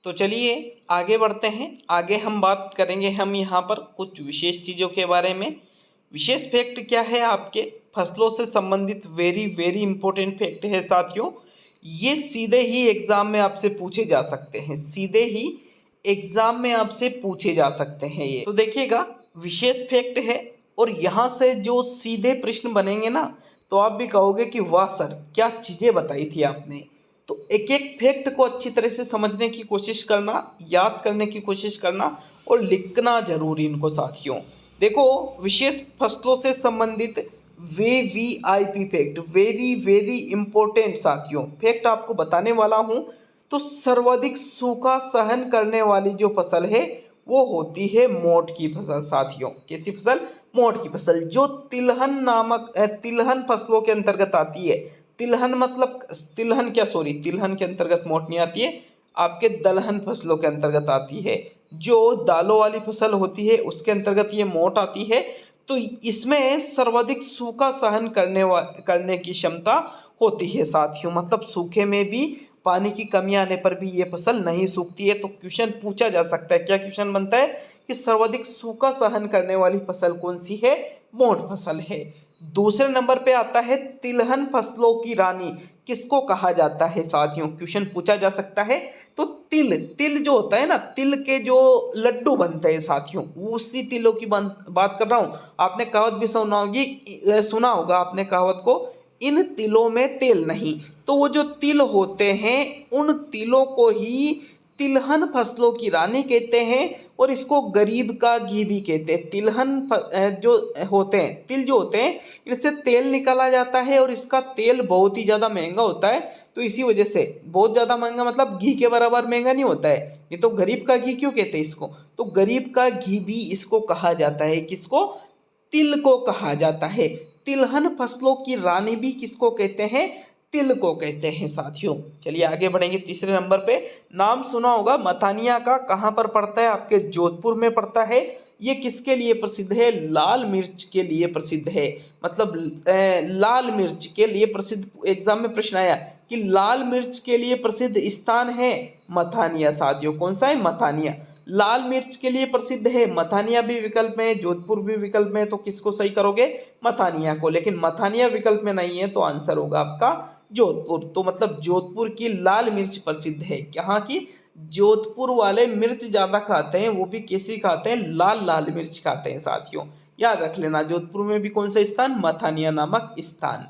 S1: तो चलिए आगे बढ़ते हैं। आगे हम बात करेंगे हम यहाँ पर कुछ विशेष चीज़ों के बारे में। विशेष फैक्ट क्या है? आपके फसलों से संबंधित वेरी इंपॉर्टेंट फैक्ट है साथियों। ये सीधे ही एग्जाम में आपसे पूछे जा सकते हैं, सीधे ही एग्जाम में आपसे पूछे जा सकते हैं। ये तो देखिएगा विशेष फैक्ट है, और यहाँ से जो सीधे प्रश्न बनेंगे ना, तो आप भी कहोगे कि वाह सर क्या चीज़ें बताई थी आपने। तो एक एक फैक्ट को अच्छी तरह से समझने की कोशिश करना, याद करने की कोशिश करना और लिखना जरूर इनको साथियों। देखो विशेष फसलों से संबंधित VVIP फैक्ट, वेरी इंपॉर्टेंट साथियों फैक्ट आपको बताने वाला हूँ। तो सर्वाधिक सूखा सहन करने वाली जो फसल है वो होती है मोठ की फसल साथियों। कैसी फसल? मोठ की फसल, जो तिलहन नामक तिलहन फसलों के अंतर्गत आती है। तिलहन मतलब तिलहन क्या, सॉरी, तिलहन के अंतर्गत मोठ नहीं आती है, आपके दलहन फसलों के अंतर्गत आती है। जो दालों वाली फसल होती है उसके अंतर्गत ये मोठ आती है। तो इसमें सर्वाधिक सूखा सहन करने की क्षमता होती है साथियों। मतलब सूखे में भी, पानी की कमी आने पर भी ये फसल नहीं सूखती है। तो क्वेश्चन पूछा जा सकता है, क्या क्वेश्चन बनता है कि सर्वाधिक सूखा सहन करने वाली फसल कौन सी है? मोठ फसल है। दूसरे नंबर पे आता है तिलहन फसलों की रानी किसको कहा जाता है साथियों, क्वेश्चन पूछा जा सकता है। तो तिल जो होता है ना, तिल के जो लड्डू बनते हैं साथियों, उसी तिलों की बात कर रहा हूँ। आपने कहावत भी सुना होगा आपने कहावत को, इन तिलों में तेल नहीं। तो वो जो तिल होते हैं उन तिलों को ही तिलहन फसलों की रानी कहते हैं, और इसको गरीब का घी भी कहते हैं। जो होते हैं, तिल जो होते हैं, इनसे तेल निकाला जाता है, और इसका तेल बहुत ही ज़्यादा महंगा होता है। तो इसी वजह से बहुत ज़्यादा महंगा मतलब घी के बराबर महंगा नहीं होता है। ये तो गरीब का घी क्यों कहते हैं इसको? तो गरीब का घी भी इसको कहा जाता है। किसको? तिल को कहा जाता है। तिलहन फसलों की रानी भी किसको कहते हैं? तिल को कहते हैं साथियों। चलिए आगे बढ़ेंगे। तीसरे नंबर पे नाम सुना होगा मथानिया का, कहाँ पर पड़ता है? आपके जोधपुर में पड़ता है। ये किसके लिए प्रसिद्ध है? लाल मिर्च के लिए प्रसिद्ध है। मतलब लाल मिर्च के लिए प्रसिद्ध, एग्जाम में प्रश्न आया कि लाल मिर्च के लिए प्रसिद्ध स्थान है मथानिया साथियों। कौन सा है? मथानिया। लाल मिर्च के लिए प्रसिद्ध है, मथानिया भी विकल्प में, जोधपुर भी विकल्प में, तो किसको सही करोगे? मथानिया को। लेकिन मथानिया विकल्प में नहीं है, तो आंसर होगा आपका जोधपुर। तो मतलब जोधपुर की लाल मिर्च प्रसिद्ध है। कहाँ की? जोधपुर वाले मिर्च ज़्यादा खाते हैं, वो भी कैसी खाते हैं, लाल लाल मिर्च खाते हैं साथियों, याद रख लेना। जोधपुर में भी कौन सा स्थान, मथानिया नामक स्थान।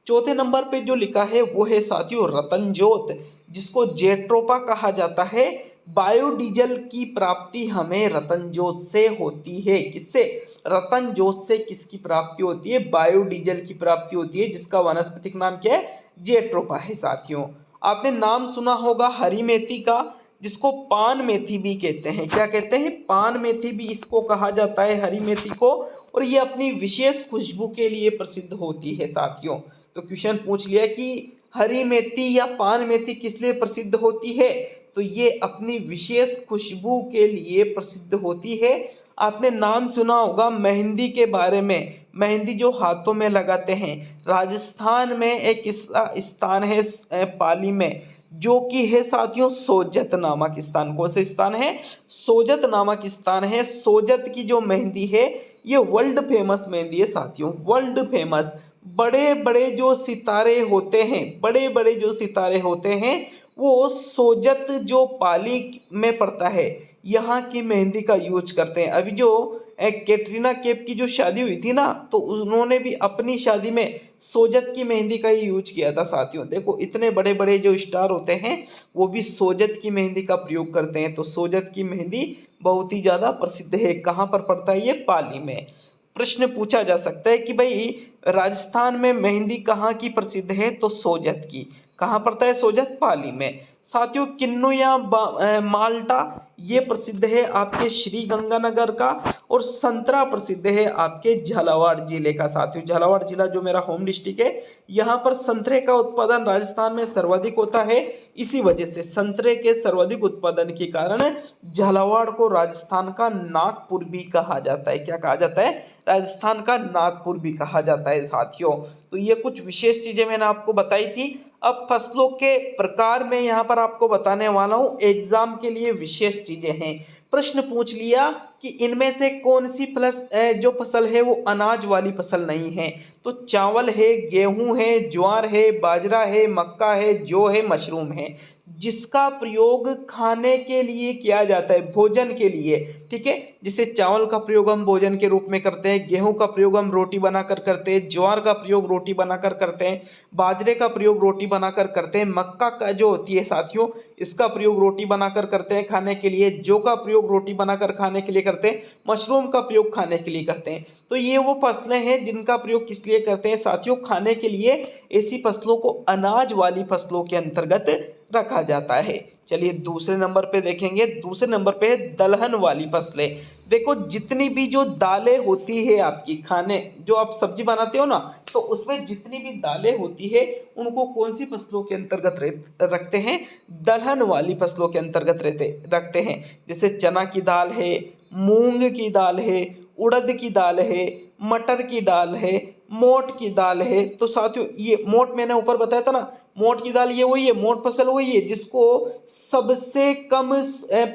S1: चौथे नंबर पे जो लिखा है वो है साथियों रतनजोत, जिसको जेट्रोपा कहा जाता है। बायोडीजल की प्राप्ति हमें रतनजोत से होती है। किससे, रतनजोत से किसकी प्राप्ति होती है, बायोडीजल की प्राप्ति होती है, जिसका वानस्पतिक नाम क्या है, जेट्रोपा है साथियों। आपने नाम सुना होगा हरी मेथी का, जिसको पान मेथी भी कहते हैं। क्या कहते हैं, पान मेथी भी इसको कहा जाता है, हरी मेथी को। और ये अपनी विशेष खुशबू के लिए प्रसिद्ध होती है साथियों। तो क्वेश्चन पूछ लिया कि हरी मेथी या पान मेथी किस लिए प्रसिद्ध होती है, तो ये अपनी विशेष खुशबू के लिए प्रसिद्ध होती है। आपने नाम सुना होगा मेहंदी के बारे में, मेहंदी जो हाथों में लगाते हैं। राजस्थान में एक स्थान है पाली में, जो कि है साथियों सोजत नामक स्थान। कौन सा स्थान है, सोजत नामक स्थान है। सोजत की जो मेहंदी है ये वर्ल्ड फेमस मेहंदी है साथियों, वर्ल्ड फेमस। बड़े बड़े जो सितारे होते हैं, बड़े बड़े जो सितारे होते हैं, वो सोजत जो पाली में पड़ता है, यहाँ की मेहंदी का यूज करते हैं। अभी जो कैटरीना कैफ की जो शादी हुई थी ना, तो उन्होंने भी अपनी शादी में सोजत की मेहंदी का ही यूज किया था साथियों। देखो इतने बड़े बड़े जो स्टार होते हैं वो भी सोजत की मेहंदी का प्रयोग करते हैं। तो सोजत की मेहंदी बहुत ही ज़्यादा प्रसिद्ध है। कहाँ पर पड़ता है ये, पाली में। प्रश्न पूछा जा सकता है कि भाई राजस्थान में मेहंदी कहाँ की प्रसिद्ध है, तो सोजत की। कहाँ पड़ता है सोजत, पाली में। साथियों किन्नू या माल्टा ये प्रसिद्ध है आपके श्री गंगानगर का। और संतरा प्रसिद्ध है आपके झालावाड़ जिले का साथियों। झालावाड़ जिला जो मेरा होम डिस्ट्रिक्ट है, यहाँ पर संतरे का उत्पादन राजस्थान में सर्वाधिक होता है। इसी वजह से संतरे के सर्वाधिक उत्पादन के कारण झालावाड़ को राजस्थान का नागपुर भी कहा जाता है। क्या कहा जाता है, राजस्थान का नागपुर भी कहा जाता है साथियों। तो ये कुछ विशेष चीजें मैंने आपको बताई थी। अब फसलों के प्रकार में यहाँ पर आपको बताने वाला हूँ, एग्जाम के लिए विशेष चीजें हैं। प्रश्न पूछ लिया कि इनमें से कौन सी जो फसल है वो अनाज वाली फसल नहीं है, तो चावल है, गेहूं है, ज्वार है, बाजरा है, मक्का है, जौ है, मशरूम है, जिसका प्रयोग खाने के लिए किया जाता है, भोजन के लिए। ठीक है, जिसे चावल का प्रयोग हम भोजन के रूप में करते हैं, गेहूं का प्रयोग हम रोटी बनाकर करते हैं, ज्वार का प्रयोग रोटी बनाकर करते हैं, बाजरे का प्रयोग रोटी बनाकर करते हैं, मक्का का जो होती है साथियों इसका प्रयोग रोटी बनाकर करते हैं खाने के लिए, जौ का प्रयोग रोटी बनाकर खाने के लिए करते हैं, मशरूम का प्रयोग खाने के लिए करते हैं। तो ये वो फसलें हैं जिनका प्रयोग किस लिए करते हैं साथियों, खाने के लिए। ऐसी फसलों को अनाज वाली फसलों के अंतर्गत रखा जाता है। चलिए दूसरे नंबर पे देखेंगे। दूसरे नंबर पे है दलहन वाली फसलें। देखो जितनी भी जो दालें होती है आपकी, खाने जो आप सब्जी बनाते हो ना, तो उसमें जितनी भी दालें होती है उनको कौन सी फसलों के अंतर्गत रखते हैं, दलहन वाली फसलों के अंतर्गत रखते हैं। जैसे चना की दाल है, मूंग की दाल है, उड़द की दाल है, मटर की दाल है, मोट की दाल है। तो साथियों ये मोट मैंने ऊपर बताया था ना, मोट की दाल ये वही है, मोट फसल वही है जिसको सबसे कम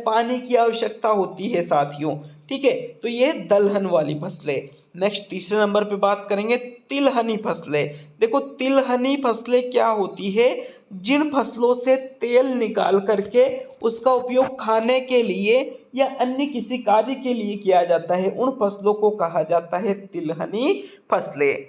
S1: पानी की आवश्यकता होती है साथियों। ठीक है, तो ये दलहन वाली फसलें। नेक्स्ट तीसरे नंबर पे बात करेंगे तिलहनी फसलें। देखो तिलहनी फसलें क्या होती है, जिन फसलों से तेल निकाल करके उसका उपयोग खाने के लिए या अन्य किसी कार्य के लिए किया जाता है, उन फसलों को कहा जाता है तिलहनी फसलें।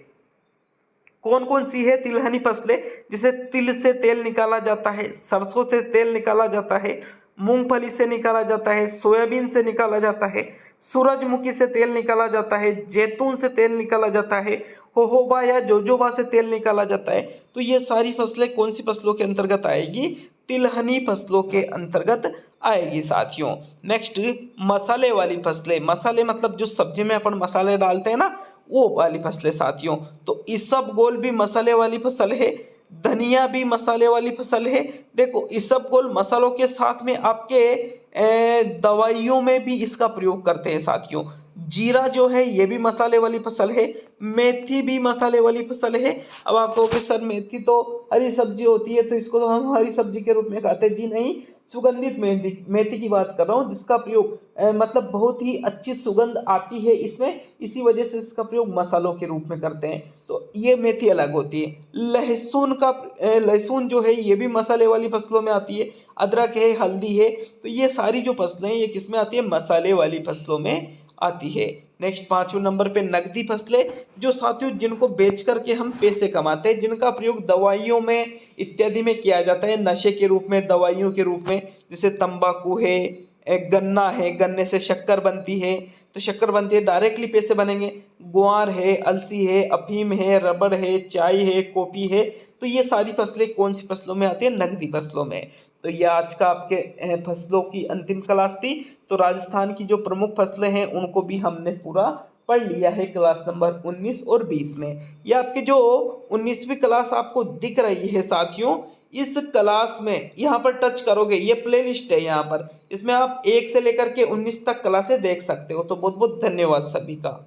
S1: कौन कौन सी है तिलहनी फसलें, जिसे तिल से तेल निकाला जाता है, सरसों से तेल निकाला जाता है, मूंगफली से निकाला जाता है, सोयाबीन से निकाला जाता है, सूरजमुखी से तेल निकाला जाता है, जैतून से तेल निकाला जाता है, होहोबा या जोजोबा से तेल निकाला जाता है। तो ये सारी फसलें कौन सी फसलों के अंतर्गत आएगी, तिलहनी फसलों के अंतर्गत आएगी साथियों। नेक्स्ट मसाले वाली फसलें। मसाले मतलब जो सब्जी में अपन मसाले डालते हैं ना, वो वाली फसलें साथियों। तो इसबगोल भी मसाले वाली फसल है, धनिया भी मसाले वाली फसल है। देखो इसबगोल मसालों के साथ में आपके दवाइयों में भी इसका प्रयोग करते हैं साथियों। जीरा जो है ये भी मसाले वाली फसल है, मेथी भी मसाले वाली फसल है। अब आप कहोगे सर मेथी तो हरी सब्जी होती है तो इसको तो हम हरी सब्जी के रूप में खाते हैं। जी नहीं, सुगंधित मेथी मेथी की बात कर रहा हूँ, जिसका प्रयोग मतलब बहुत ही अच्छी सुगंध आती है इसमें, इसी वजह से इसका प्रयोग मसालों के रूप में करते हैं। तो ये मेथी अलग होती है। लहसुन जो है ये भी मसाले वाली फसलों में आती है। अदरक है, हल्दी है, तो ये सारी जो फसलें हैं ये किस में आती है? मसाले वाली फसलों में आती है। नेक्स्ट 5वें नंबर पे नकदी फसलें, जो साथियों जिनको बेच करके हम पैसे कमाते हैं, जिनका प्रयोग दवाइयों में इत्यादि में किया जाता है, नशे के रूप में, दवाइयों के रूप में, जैसे तंबाकू है, गन्ना है, गन्ने से शक्कर बनती है, तो शक्कर बनती है, डायरेक्टली पैसे बनेंगे। ग्वार है, अलसी है, अफीम है, रबड़ है, चाय है, कॉफी है, तो ये सारी फसलें कौन सी फसलों में आती है? नकदी फसलों में। तो ये आज का आपके फसलों की अंतिम क्लास थी। तो राजस्थान की जो प्रमुख फसलें हैं उनको भी हमने पूरा पढ़ लिया है क्लास नंबर 19 और 20 में। ये आपके जो 19वीं क्लास आपको दिख रही है साथियों, इस क्लास में यहाँ पर टच करोगे, ये प्लेलिस्ट है यहाँ पर, इसमें आप 1 से लेकर के 19 तक क्लासें देख सकते हो। तो बहुत बहुत धन्यवाद सभी का।